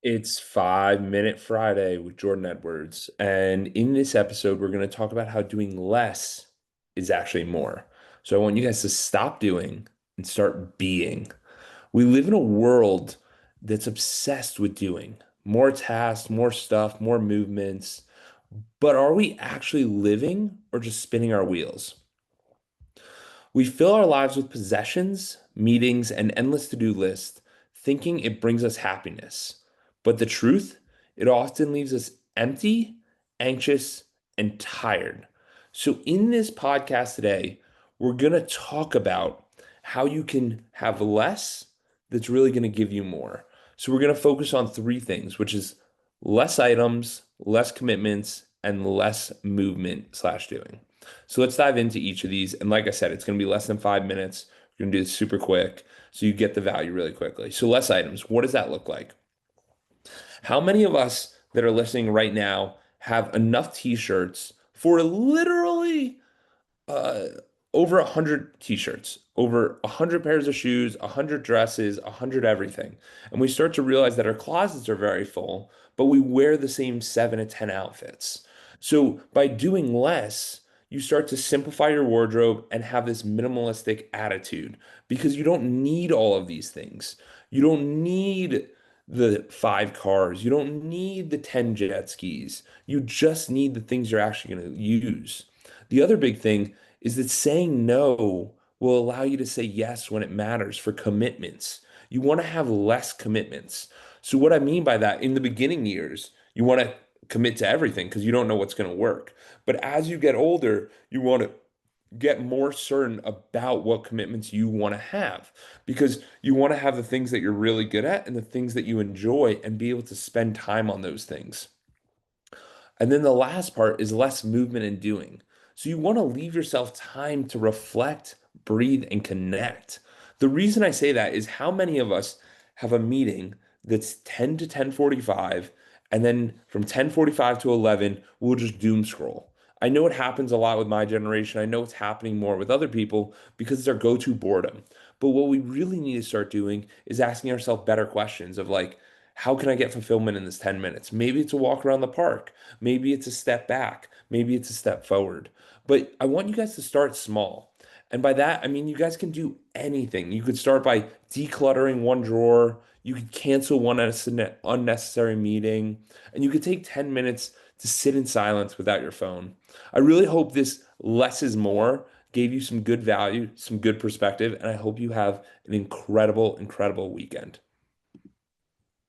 It's 5 Minute Friday with Jordan Edwards. And in this episode, we're going to talk about how doing less is actually more. So I want you guys to stop doing and start being. We live in a world that's obsessed with doing more tasks, more stuff, more movements. But are we actually living or just spinning our wheels? We fill our lives with possessions, meetings, and endless to-do lists, thinking it brings us happiness. But the truth, it often leaves us empty, anxious, and tired. So in this podcast today, we're going to talk about how you can have less that's really going to give you more. So we're going to focus on three things, which is less items, less commitments, and less movement slash doing. So let's dive into each of these. And like I said, it's going to be less than 5 minutes. We're going to do this super quick so you get the value really quickly. So less items. What does that look like? How many of us that are listening right now have enough t-shirts for literally uh, over 100 t-shirts, over 100 pairs of shoes, 100 dresses, 100 everything? And we start to realize that our closets are very full, but we wear the same 7 to 10 outfits. So by doing less, you start to simplify your wardrobe and have this minimalistic attitude because you don't need all of these things. You don't need the 5 cars. You don't need the 10 jet skis. You just need the things you're actually going to use. The other big thing is that saying no will allow you to say yes when it matters for commitments. You want to have less commitments. So, what I mean by that, in the beginning years, you want to commit to everything because you don't know what's going to work. But as you get older, you want to get more certain about what commitments you want to have because you want to have the things that you're really good at and the things that you enjoy and be able to spend time on those things. And then the last part is less movement and doing. So you want to leave yourself time to reflect, breathe, and connect. The reason I say that is how many of us have a meeting that's 10 to 10:45, and then from 10:45 to 11, we'll just doom scroll. I know it happens a lot with my generation. I know it's happening more with other people because it's our go-to boredom. But what we really need to start doing is asking ourselves better questions of like, how can I get fulfillment in this 10 minutes? Maybe it's a walk around the park. Maybe it's a step back. Maybe it's a step forward. But I want you guys to start small. And by that, I mean you guys can do anything. You could start by decluttering one drawer. You could cancel one unnecessary meeting. And you could take 10 minutes to sit in silence without your phone. I really hope this less is more gave you some good value, some good perspective, and I hope you have an incredible, incredible weekend.